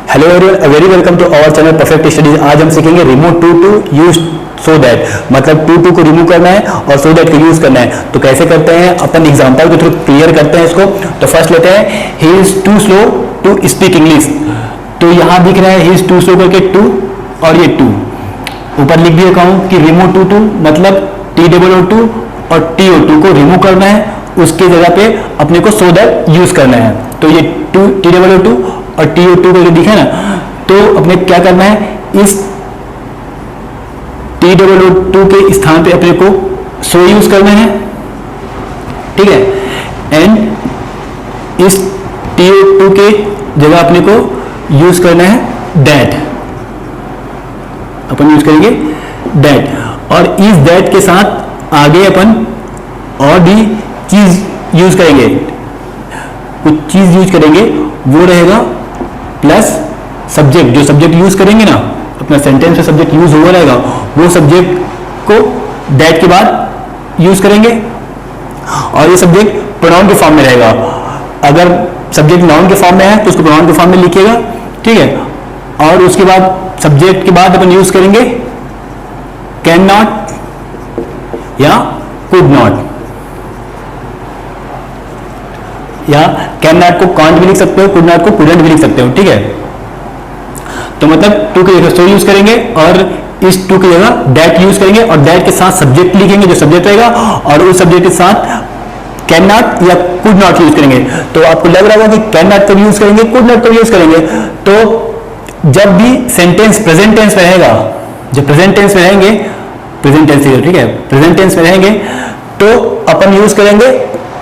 Hello everyone, very welcome to our channel perfect studies. आज हम सीखेंगे remove too use so that, मतलब too को रिमूव करना है और सो दैट को यूज करना है। तो कैसे करते हैं, अपन एग्जांपल के थ्रू क्लियर करते हैं इसको। तो फर्स्ट लेते हैं, he is too slow to speak English. तो यहाँ दिख रहा है ही इज टू स्लो करके टू और ये टू ऊपर लिख भी रखा हूँ कि रिमूव टू मतलब TOO और TO2 को रिमूव करना है, उसकी जगह पे अपने को सो दैट यूज करना है। तो ये TOO और TO2 को जो दिखा ना, तो अपने क्या करना है, इस TOO के स्थान पे अपने को सो यूज करना है, ठीक है। एंड इस TO2 के जगह अपने को यूज करना है दैट, अपन यूज करेंगे दैट। और इस दैट के साथ आगे अपन और भी चीज यूज करेंगे, कुछ चीज यूज करेंगे, वो रहेगा प्लस सब्जेक्ट। जो सब्जेक्ट यूज करेंगे ना, अपना सेंटेंस में सब्जेक्ट यूज हुआ रहेगा, वो सब्जेक्ट को दैट के बाद यूज करेंगे। और ये सब्जेक्ट प्रोनाउन के फॉर्म में रहेगा। अगर सब्जेक्ट नाउन के फॉर्म में है तो उसको प्रोनाउन के फॉर्म में लिखिएगा, ठीक है। और उसके बाद सब्जेक्ट के बाद अपन यूज करेंगे कैन नॉट या कुड नॉट, या कैन नॉट को कांट भी लिख सकते हो, कुड नॉट को कुडंट भी लिख सकते हो, ठीक है। तो मतलब टू की जगह सो यूज करेंगे और इस टू की जगह दैट यूज करेंगे और दैट के साथ सब्जेक्ट लिखेंगे जो सब्जेक्ट रहेगा, और उस सब्जेक्ट के साथ कैन नॉट या कुड नॉट यूज करेंगे। तो आपको लग रहा होगा कि कैन नॉट को भी यूज करेंगे, कुड नॉट को भी यूज करेंगे। तो जब भी सेंटेंस प्रेजेंट टेंस में रहेगा, जब प्रेजेंट टेंस में रहेंगे, प्रेजेंट टेंस, ठीक है, प्रेजेंट टेंस में रहेंगे तो अपन यूज करेंगे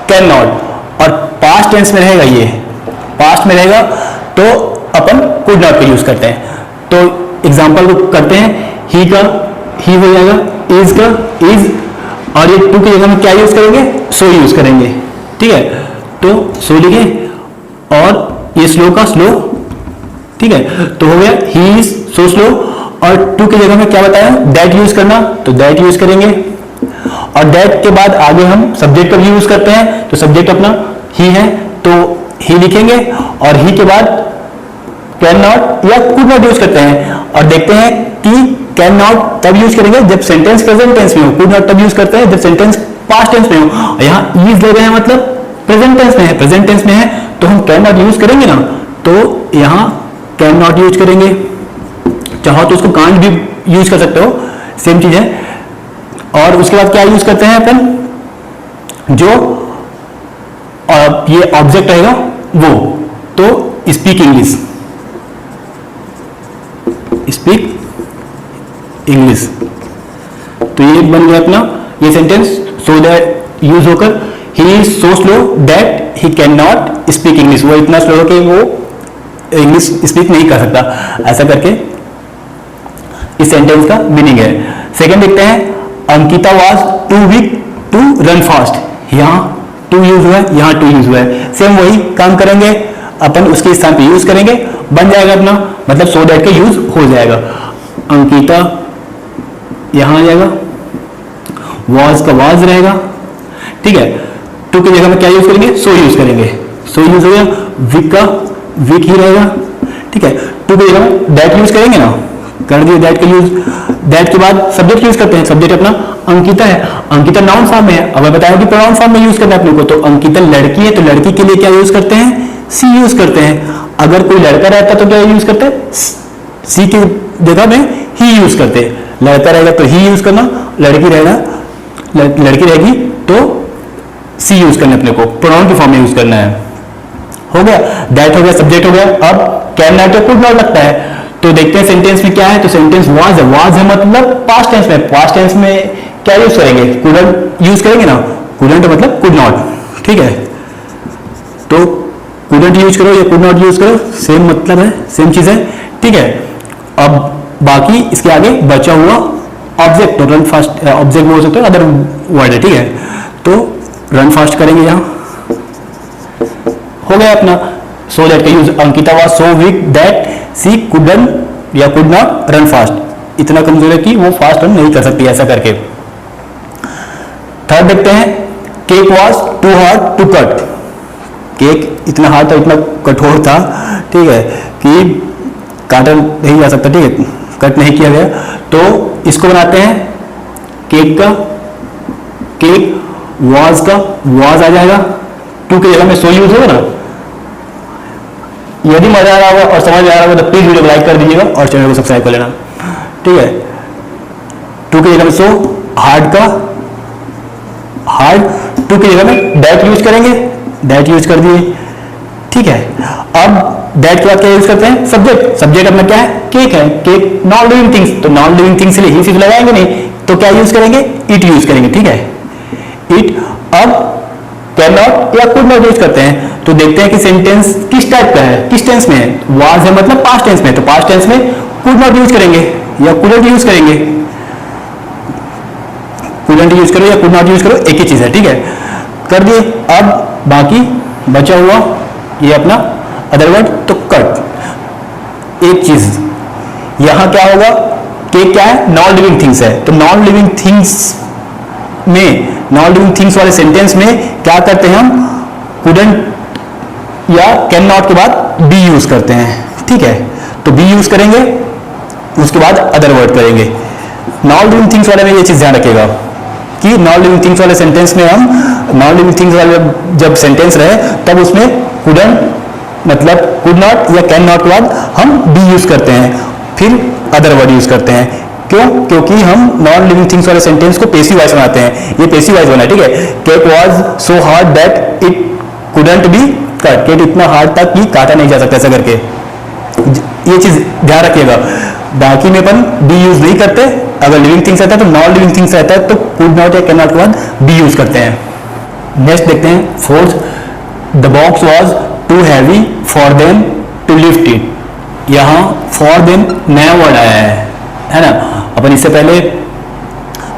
कैन नॉट। और पास्ट टेंस में रहेगा, ये पास्ट में रहेगा तो अपन कुड नॉट को यूज करते हैं। तो एग्जांपल को करते हैं, ही का ही हो जाएगा, इज का इज, और ये टू की जगह में क्या यूज करेंगे, सो यूज करेंगे, ठीक है। तो सो लिखे और ये स्लो का स्लो, ठीक है। तो हो गया ही इज सो स्लो। और टू की जगह में क्या बताया, दैट यूज करना, तो दैट यूज करेंगे। और दैट के बाद आगे हम सब्जेक्ट का भी यूज करते हैं, तो सब्जेक्ट अपना ही है तो ही लिखेंगे, और ही के बाद कैन नॉट या कुड नॉट यूज करते हैं। और देखते हैं कि कैन नॉट तब यूज करेंगे जब सेंटेंस प्रेजेंट टेंस में हो, कुड नॉट तब यूज करते हैं जब सेंटेंस पास्ट टेंस में हो। यहाँ ईज ले रहे हैं मतलब प्रेजेंट टेंस में है, प्रेजेंट टेंस में है तो हम कैन नॉट यूज करेंगे ना, तो यहाँ कैन नॉट यूज करेंगे। चाहो तो उसको कांट भी यूज कर सकते हो, सेम चीज है। और उसके बाद क्या यूज करते हैं अपन, जो ये ऑब्जेक्ट रहेगा वो, तो स्पीक इंग्लिश, स्पीक इंग्लिश। तो ये बन गया अपना ये सेंटेंस, सो दैट यूज होकर he is so slow that he can not speak English. वो इतना स्लो है कि वो इंग्लिश स्पीक नहीं कर सकता, ऐसा करके इस सेंटेंस का मीनिंग है। सेकंड देखते हैं, Ankita was too weak to run fast. यहाँ टू यूज हुआ है, यहाँ टू यूज हुआ है, सेम वही काम करेंगे अपन, उसके स्थान पे यूज करेंगे, बन जाएगा अपना, मतलब सो दैट का यूज हो जाएगा। अंकिता यहां आ जाएगा, वाज का वाज रहेगा, ठीक है। टू की जगह में क्या यूज करेंगे, सो यूज करेंगे, सो यूज हो गया। वीक का वीक ही रहेगा, ठीक है। टू की जगह दैट यूज करेंगे ना, कर दिए दैट का यूज। दैट के बाद सब्जेक्ट यूज करते हैं, सब्जेक्ट अपना अंकिता है, अंकिता नाउन फॉर्म में है। अब मैं बताया कि प्रोनाउन फॉर्म में यूज करना है अपने को, तो अंकिता लड़की है तो लड़की के लिए क्या यूज करते हैं, सी यूज करते हैं। अगर कोई लड़का रहता तो क्या यूज करते हैं, सी की जगह में ही यूज करते हैं। लड़का रहेगा तो ही यूज करना, लड़की रहेगा लड़की रहेगी तो सी यूज करना, अपने को प्रोनाउन के फॉर्म में यूज करना है। हो गया, दैट हो गया, सब्जेक्ट हो गया। अब कैन नॉट या कुड नॉट लगता है, तो देखते हैं सेंटेंस में क्या है। तो सेंटेंस वाज है, वाज है मतलब पास्ट टेंस में, पास्ट टेंस में क्या यूज करेंगे, कुडंट यूज करेंगे ना, कुडंट मतलब कुड नॉट, ठीक है। तो कुडंट यूज करो या कुड नॉट यूज करो, सेम मतलब है, सेम चीज है, ठीक है। अब बाकी इसके आगे बचा हुआ ऑब्जेक्ट, तो रन फास्ट ऑब्जेक्ट बोल सकते हो, अदर वर्ड है, ठीक है। तो रन फास्ट करेंगे, यहाँ हो गया अपना सो दैट का use. Ankita was so weak that she couldn't या कुड नॉट रन फास्ट, इतना कमजोर है कि वो फास्ट रन नहीं कर सकती, ऐसा करके। थर्ड देखते हैं, cake was too hard to cut. Cake इतना हार्ड था, इतना कठोर था, ठीक है, कि काटा नहीं जा सकता, ठीक है, कट नहीं किया गया। तो इसको बनाते हैं केक का, केक, वॉज का, वॉज आ जाएगा, टू की जगह में सो यूज होगा ना। यदि मजा आ रहा होगा और समझ में आ रहा होगा तो प्लीज वीडियो को लाइक कर दीजिएगा और चैनल को सब्सक्राइब कर लेना, ठीक है। टू की जगह में सो, हार्ड का हार्ड, टू की जगह में दैट यूज करेंगे, दैट यूज कर दिए, ठीक है। अब दैट के बाद क्या यूज करते हैं, सब्जेक्ट, सब्जेक्ट अपना क्या है, केक है, केक नॉन लिविंग थिंग्स, तो नॉन लिविंग थिंग्स के लिए ही चीज लगाएंगे नहीं, तो क्या यूज करेंगे, इट यूज करेंगे, ठीक है, इट। अब कैन नॉट या कुड नॉट यूज करते हैं, तो देखते हैं कि सेंटेंस किस टाइप का है, किस टेंस में है। वाज है मतलब पास्ट टेंस में, तो पास्ट टेंस में कुड नॉट यूज करेंगे या कुडंट यूज करेंगे, कुडंट यूज करो या कुड नॉट यूज करो, एक ही चीज है, ठीक है, कर दिए। अब बाकी बचा हुआ ये अपना अदर वर्ड, तो कट। एक चीज यहां क्या होगा कि क्या है, नॉन लिविंग थिंग्स है, तो नॉन लिविंग थिंग्स में, नॉन लिविंग थिंग्स वाले सेंटेंस में क्या करते हैं हम, कुडंट या कैन नॉट के बाद बी यूज करते हैं, ठीक है। तो बी यूज करेंगे, उसके बाद अदर वर्ड करेंगे। नॉन लिविंग थिंग्स वाले में ये चीज ध्यान रखिएगा कि नॉन लिविंग थिंग्स वाले सेंटेंस में हम, नॉन लिविंग थिंग्स वाले जब सेंटेंस रहे तब उसमें कुडंट मतलब कुड नॉट या कैन नॉट के बाद हम बी यूज करते हैं, फिर अदर वर्ड यूज करते हैं। क्यों, क्योंकि हम नॉन लिविंग थिंग्स वाले सेंटेंस को पेसिव वॉइस बनाते हैं, ये पेसिव वॉइस बना है, ठीक है। Cake was so hard that it couldn't B cut, cake इतना हार्ड था कि काटा नहीं जा सकता, ऐसा करके, ये चीज ध्यान रखिएगा। बाकी में अपन बी यूज नहीं करते, अगर लिविंग थिंग्स रहता है तो नॉन लिविंग थिंग्स रहता है तो कुड नॉट या कैन नॉट के बाद बी यूज करते हैं। नेक्स्ट देखते हैं fourth, the box was too heavy for them to lift it. यहां फॉर देम नया वर्ड आया है ना। अपन इससे पहले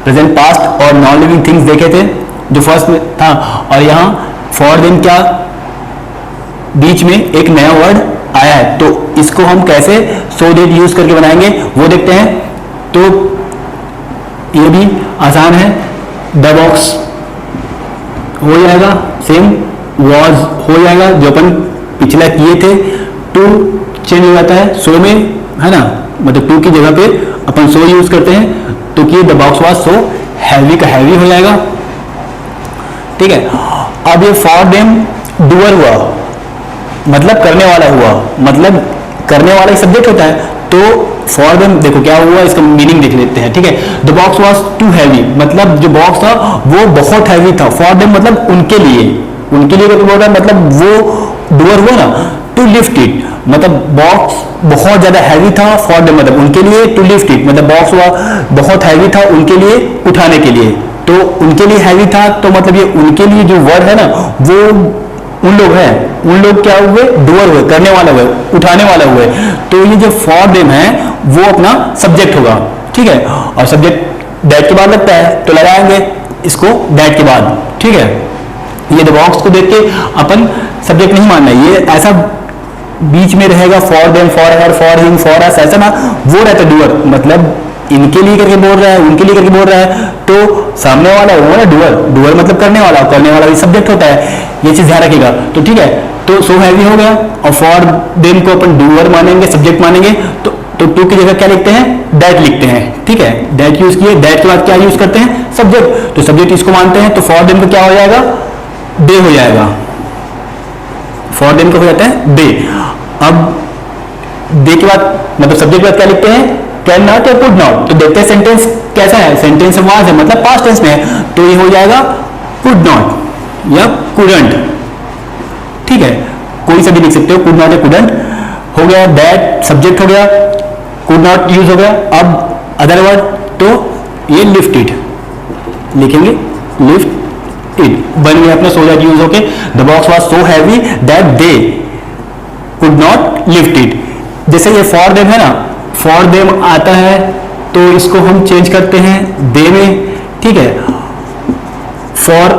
प्रेजेंट, पास्ट और नॉन लिविंग थिंग्स देखे थे जो फर्स्ट में था, और यहां फॉर देम क्या बीच में एक नया वर्ड आया है, तो इसको हम कैसे सो डेट यूज करके बनाएंगे वो देखते हैं। तो ये भी आसान है, द बॉक्स हो जाएगा, सेम वॉज हो जाएगा, जो अपन पिछला किए थे, टू चेंज हो जाता है सो में, है ना, मतलब टू की जगह पे अपन सो यूज करते हैं, तो कि the box was so heavy का हैवी हो जाएगा, ठीक है। अब ये फॉर देम डूअर हुआ, मतलब करने वाला हुआ, मतलब करने वाला एक सब्जेक्ट होता है, तो फॉर देम देखो क्या हुआ, इसका मीनिंग देख लेते हैं, ठीक है। The box was too heavy, मतलब जो बॉक्स था वो बहुत हैवी था, फॉर देम मतलब उनके लिए, उनके लिए बोल रहा है, मतलब वो डूअर हुआ ना, टू लिफ्ट इट, मतलब बॉक्स बहुत ज्यादा हैवी था, फॉर देम मतलब उनके लिए, टू लिफ्ट इट मतलब बॉक्स हुआ बहुत हैवी था उनके लिए उठाने के लिए, तो उनके लिए हैवी था, तो मतलब ये उनके लिए जो वर्ड है ना वो उन लोग हैं, उन लोग क्या हुए, डूअर हुए, करने वाला हुए, उठाने वाला हुए, तो ये जो फॉर देम है वो अपना सब्जेक्ट होगा, ठीक है। और सब्जेक्ट दैट के बाद लगता है तो लगाएंगे इसको दैट के बाद, ठीक है। ये द बॉक्स को देख के अपन सब्जेक्ट नहीं मानना, ये ऐसा बीच में रहेगा, for them, for her, for him, for us, ऐसा ना वो रहता डूअर, मतलब इनके लिए करके बोल रहा है, उनके लिए करके बोल रहा है, तो सामने वाला वो ना डूअर, डूअर मतलब करने वाला, करने वाला भी सब्जेक्ट होता है, ये चीज ध्यान रखिएगा। तो ठीक है, तो सो हैवी हो गया, और फॉर देम को अपन डूअर मानेंगे, सब्जेक्ट मानेंगे, तो टू की जगह क्या लिखते हैं, दैट लिखते हैं, ठीक है। दैट यूज किए, दैट के बाद क्या यूज करते हैं, सब्जेक्ट, तो सब्जेक्ट इसको मानते हैं, तो फॉर देम को क्या हो जाएगा, दे हो जाएगा, फॉर देम को हो जाता है दे। अब दे के बाद मतलब सब्जेक्ट के बाद क्या लिखते हैं, कैन नॉट या कुड नॉट, तो देखते हैं सेंटेंस कैसा है, सेंटेंस वाज है मतलब पास्ट टेंस में है, तो ये हो जाएगा कुड नॉट या कुडंट, ठीक है, कोई सा भी लिख सकते हो, कुड नॉट या कुडंट हो गया, दैट सब्जेक्ट हो गया, कुड नॉट यूज हो गया। अब अदर वर्ड, तो ये लिफ्ट इट लिखेंगे, लिफ्ट इट बन गया अपना, सो दैट यूज होके, the box was so heavy that they could not lift it. जैसे ये फॉर देम है ना, फॉर देम आता है तो इसको हम चेंज करते हैं दे में, ठीक है। फॉर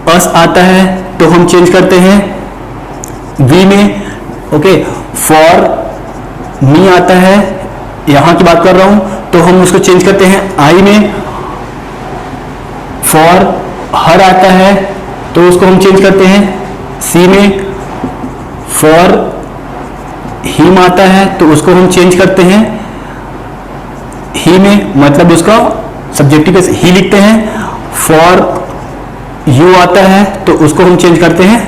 अस आता है तो हम चेंज करते हैं वी में, ओके। फॉर मी आता है, यहां की बात कर रहा हूं, तो हम उसको चेंज करते हैं आई में। फॉर हर आता है तो उसको हम चेंज करते हैं सी में। फॉर हिम आता है तो उसको हम चेंज करते हैं ही में, मतलब उसका सब्जेक्टिव ही लिखते हैं। फॉर यू आता है तो उसको हम चेंज करते हैं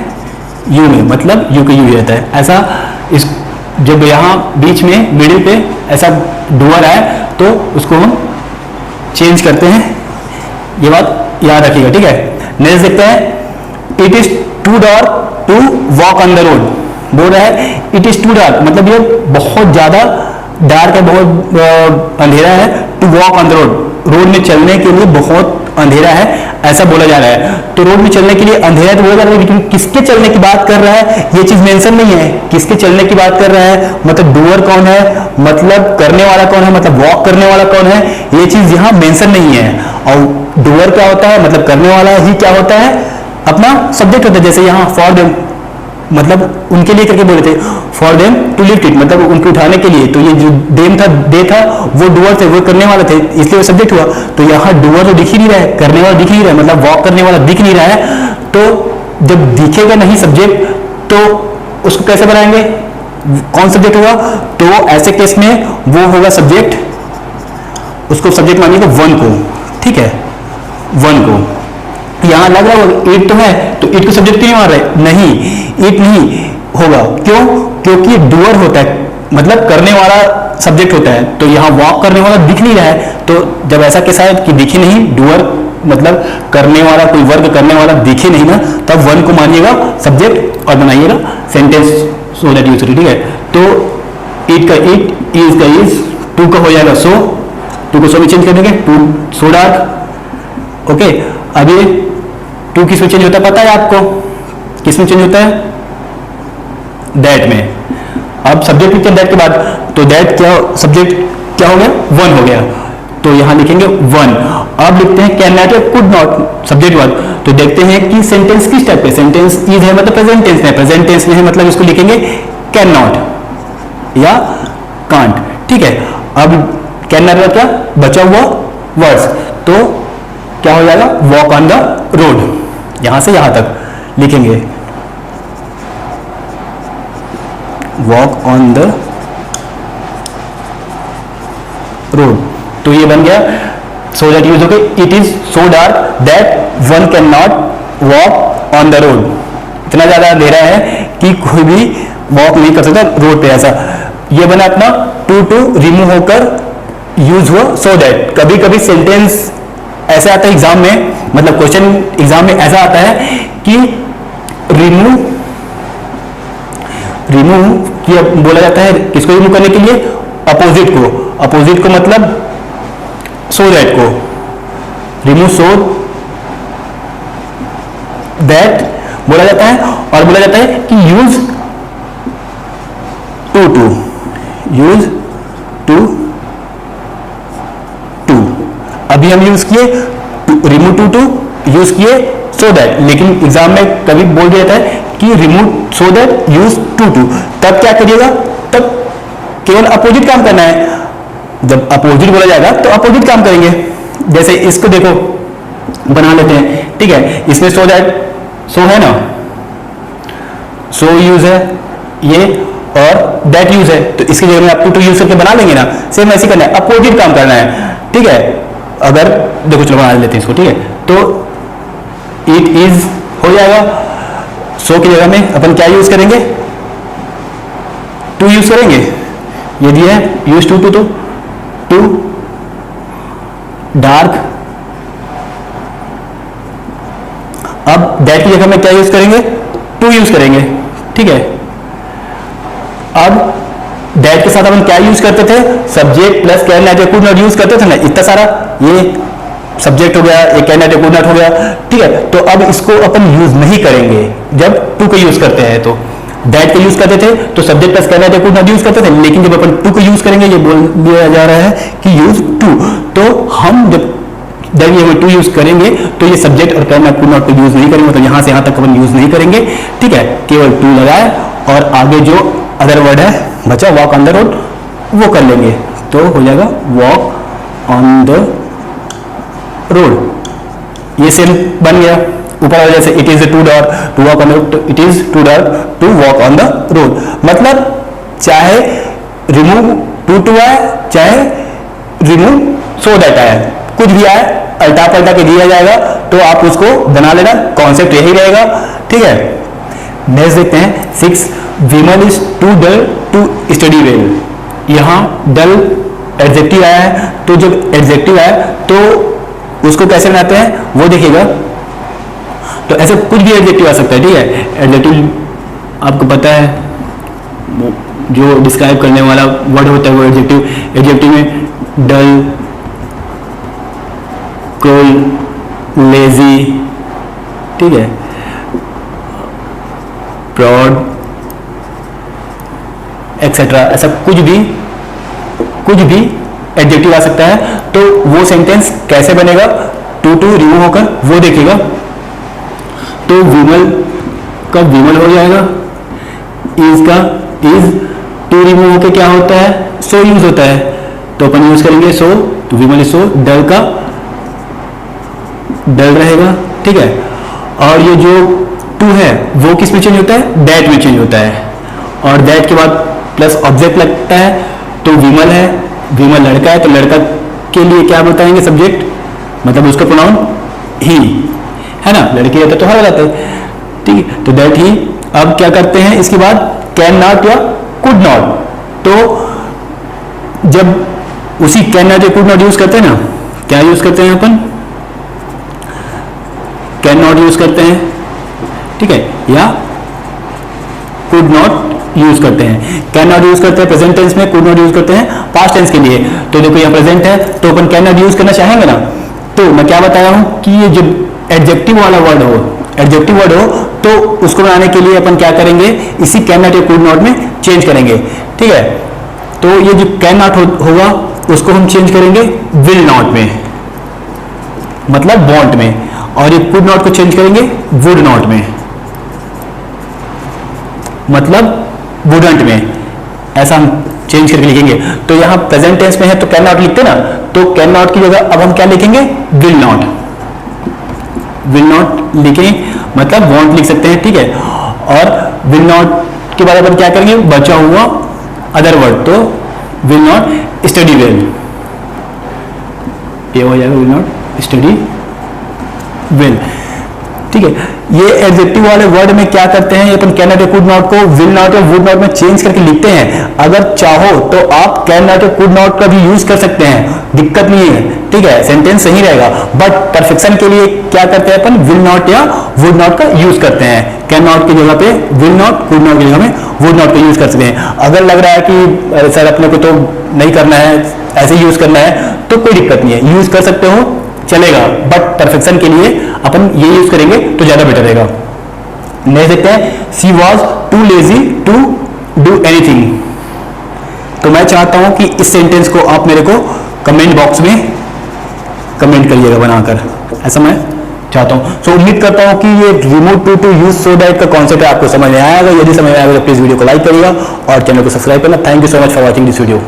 यू में, मतलब यू का यू रहता है। ऐसा इस जब यहाँ बीच में मिडिल पे ऐसा डुअर आए तो उसको हम चेंज करते हैं, ये बात याद रखिएगा, ठीक है। नेक्स्ट देखते हैं, it is too dark to walk on the road. बोल रहा है इट इज टू डार्क, मतलब ये बहुत ज्यादा डार्क है, बहुत अंधेरा है। To walk on the road, road में चलने के लिए बहुत अंधेरा है, ऐसा बोला जा रहा है। तो रोड में चलने के लिए अंधेरा तो बोला जा रहा है, लेकिन किसके चलने की बात कर रहा है ये चीज मेंशन नहीं है। किसके चलने की बात कर रहा है, मतलब डूअर कौन है, मतलब करने वाला कौन है, मतलब वॉक करने वाला कौन है, ये चीज यहाँ मेंशन नहीं है। और डूअर क्या होता है, मतलब करने वाला ही क्या होता है, अपना सब्जेक्ट होता है। जैसे यहाँ फॉर देम, मतलब उनके लिए करके बोले थे, for them to lift it, मतलब उनको उठाने के लिए। तो ये जो देम था, दे था, वो डूअर थे, वो करने वाला थे, इसलिए वो सब्जेक्ट हुआ। तो यहाँ डूअर तो दिख ही नहीं रहा है, करने वाला दिख ही नहीं रहा है, मतलब वॉक करने वाला दिख नहीं रहा है। तो जब दिखेगा नहीं सब्जेक्ट तो उसको कैसे बनाएंगे, कौन सब्जेक्ट होगा, तो ऐसे केस में वो होगा सब्जेक्ट, उसको सब्जेक्ट मानिएगा वन को, ठीक है, वन को। यहां लग रहा होगा इट तो है, तो इट को सब्जेक्ट क्यों मान रहे, नहीं इट नहीं होगा, क्यों, क्योंकि डूअर होता है, मतलब करने वाला सब्जेक्ट होता है। तो यहाँ वॉक करने वाला दिख नहीं रहा है, तो जब ऐसा कैसा है कि दिखे नहीं, डूअर मतलब करने वाला, कोई वर्क करने वाला दिखे नहीं ना, तब वन को मानिएगा सब्जेक्ट और बनाइएगा सेंटेंस सो दैट यूज, ठीक है। तो इट का इट, इज का इज, टू का हो जाएगा सो, टू को सो में चेंज कर देंगे, टू सो डार्क, ओके। अब ये टू किस में चेंज होता है पता है आपको, किस में चेंज होता है, दैट में। अब सब्जेक्ट लिखते हैं दैट के बाद, तो दैट क्या सब्जेक्ट क्या हो गया, वन हो गया, तो यहां लिखेंगे वन। अब लिखते हैं कैन नॉट या कुड नॉट, सब्जेक्ट वर्ब। तो देखते हैं कि सेंटेंस किस टाइप पे, सेंटेंस इज है मतलब प्रेजेंट टेंस में, प्रेजेंट टेंस में है मतलब इसको लिखेंगे कैन नॉट या कांट, ठीक है। अब कैन नॉट का क्या बचा हुआ वर्ड्स, तो क्या हो जाएगा, वॉक ऑन द रोड, यहां से यहां तक लिखेंगे वॉक ऑन द रोड। तो ये बन गया सो दैट यूज हो गई, it is so dark that one can not walk on the road. इतना ज्यादा अंधेरा है कि कोई भी वॉक नहीं कर सकता रोड पे, ऐसा। ये बना अपना टू टू रिमूव होकर यूज हुआ सो दैट। कभी कभी सेंटेंस ऐसा आता है एग्जाम में, मतलब क्वेश्चन एग्जाम में ऐसा आता है कि रिमूव किया बोला जाता है, किसको रिमूव करने के लिए, अपोजिट को, अपोजिट को मतलब सो दैट को, रिमूव सो दैट बोला जाता है। और बोला जाता है कि use too to, use too to. अभी हम यूज किए रिमूव टू टू, यूज किए सो दैट, लेकिन एग्जाम में कभी बोल दिया जाता है कि remove so that use too to, तब क्या करिएगा, तब केवल अपोजिट काम करना है। जब अपोजिट बोला जाएगा तो अपोजिट काम करेंगे। जैसे इसको देखो बना लेते हैं, ठीक है, इसमें सो दैट, सो है ना, सो यूज है ये, और दैट यूज है, तो इसकी जगह में आप टू टू यूज करके बना लेंगे ना। सेम ऐसे करना है, अपोजिट काम करना है, ठीक है। अगर देखो चलो बना लेते हैं इसको, ठीक है। तो इट इज हो जाएगा, सो की जगह में अपन क्या यूज करेंगे, टू यूज करेंगे, ये दिया है यूज टू टू, तो टू डार्क। अब दैट की जगह में क्या यूज करेंगे, टू यूज करेंगे, ठीक है। अब दैट के साथ अपन क्या यूज करते थे, सब्जेक्ट प्लस कैन नॉट या कुड नॉट यूज करते थे ना, इतना सारा। ये सब्जेक्ट हो गया, एक कैन नॉट या कुड नॉट हो गया, ठीक है। तो अब इसको अपन यूज नहीं करेंगे जब टू का यूज करते हैं। तो दैट का यूज करते थे तो सब्जेक्ट प्लस कैन नॉट या कुड नॉट यूज करते थे, लेकिन जब अपन टू का यूज करेंगे, ये बोल दिया जा रहा है कि यूज टू, तो हम जब ये टू यूज करेंगे तो ये सब्जेक्ट और कैन नॉट कुड नॉट को यूज नहीं करेंगे, तो यहां से यहां तक अपन यूज नहीं करेंगे, ठीक है। केवल टू लगाए और आगे जो अदर वर्ड है बचा वॉक ऑन द रोड, वो कर लेंगे, तो हो जाएगा वॉक ऑन द रोड। ये सेम बन गया ऊपर वाले जैसे, it is too dark to walk on the road, it is too dark to walk on the road. मतलब चाहे रिमूव टू आए, चाहे रिमूव सो दैट आए, कुछ भी आए अल्टा पलटा के दिया जाएगा, तो आप उसको बना लेना, कॉन्सेप्ट यही रहेगा। ठीक है, नेक्स्ट देखते हैं 6, Vimal is too dull to study well. यहां डल एडजेक्टिव आया है, तो जब एडजेक्टिव आया तो उसको कैसे बनाते हैं वो देखिएगा। तो ऐसे कुछ भी एडजेक्टिव आ सकता है। ठीक है, एडजेक्टिव आपको पता है जो डिस्क्राइब करने वाला वर्ड होता है वो एडजेक्टिव। एडजेक्टिव में डल, क्रूल, लेजी, ठीक है, प्रॉड एक्सेट्रा, ऐसा कुछ भी एडजेक्टिव आ सकता है। तो वो सेंटेंस कैसे बनेगा, टू रिमूव होकर, वो देखिएगा। तो विमल का विमल हो जाएगा, इज का इज, टू रिमूव होकर क्या होता है, सो यूज होता है, तो अपन यूज करेंगे सो, तो विमल इज सो। डल का डल रहेगा। ठीक है, और ये जो टू है वो किस में चेंज होता है, दैट में चेंज होता है, और दैट के बाद प्लस ऑब्जेक्ट लगता है, तो विमल है, विमल लड़का है, तो लड़का के लिए क्या बताएंगे, सब्जेक्ट, मतलब उसका प्रोनाउन ही है ना, लड़की रहता तो हर रहता है। ठीक है, तो दैट ही। अब क्या करते हैं इसके बाद, कैन नॉट या कुड नॉट, तो जब उसी कैन नॉट या कुड नॉट यूज करते हैं ना, क्या यूज करते हैं अपन, कैन नॉट यूज करते हैं, ठीक है, या कुड नॉट यूज करते हैं। कैन नॉट यूज करते हैं प्रेजेंट टेंस में, कुड नॉट यूज करते हैं पास्ट टेंस के लिए। तो देखो यहाँ प्रेजेंट है तो अपन कैन नॉट यूज करना चाहेंगे ना, तो मैं क्या बताया हूं कि ये जो एडजेक्टिव वाला वर्ड हो, एडजेक्टिव वर्ड हो, तो उसको बनाने के लिए अपन क्या करेंगे, इसी कैन नॉट या कुड नॉट में चेंज करेंगे। ठीक है, तो ये जो कैन नॉट होगा उसको हम चेंज करेंगे विल नॉट में, मतलब वॉन्ट में, और ये कुड नॉट को चेंज करेंगे वुड नॉट में, मतलब वुडंट में, ऐसा हम चेंज करके लिखेंगे। तो यहां प्रेजेंट टेंस में है तो कैन नॉट लिखते ना, तो कैन नॉट की जगह अब हम क्या लिखेंगे, विल नॉट, विल नॉट लिखें, मतलब वॉन्ट लिख सकते हैं। ठीक है, और विल नॉट के बाद अपन क्या करेंगे, बचा हुआ अदर वर्ड, तो विल नॉट स्टडी वेल, ये हो जाएगा विल नॉट स्टडी वेल। ठीक है, ये एडजेक्टिव वाले वर्ड में क्या करते हैं, अपन कैन नॉट या कुड नॉट को विल नॉट या वुड नॉट में चेंज करके लिखते हैं। अगर चाहो तो आप कैन नॉट या कुड नॉट का भी यूज कर सकते हैं, दिक्कत नहीं है। ठीक है, सेंटेंस सही रहेगा, बट परफेक्शन के लिए क्या करते हैं अपन, विल नॉट या वुड नॉट का यूज करते हैं। कैन नॉट की जगह पे विल नॉट, कुड नॉट की जगह में वुड नॉट का यूज कर सकते हैं। अगर लग रहा है कि सर अपने को तो नहीं करना है, ऐसे यूज करना है, तो कोई दिक्कत नहीं है, यूज कर सकते हो, चलेगा, बट परफेक्शन के लिए अपन ये यूज करेंगे तो ज्यादा बेटर रहेगा। नेक्स्ट देखते हैं, she was too lazy to do anything. तो मैं चाहता हूं कि इस सेंटेंस को आप मेरे को कमेंट बॉक्स में कमेंट करिएगा बनाकर, ऐसा मैं चाहता हूं। सो उम्मीद करता हूं कि ये remove too use so that का कॉन्सेप्ट आपको समझ में आएगा। यदि समझ में आएगा तो प्लीज वीडियो को लाइक करिएगा और चैनल को सब्सक्राइब करना। Thank you so much for watching this video.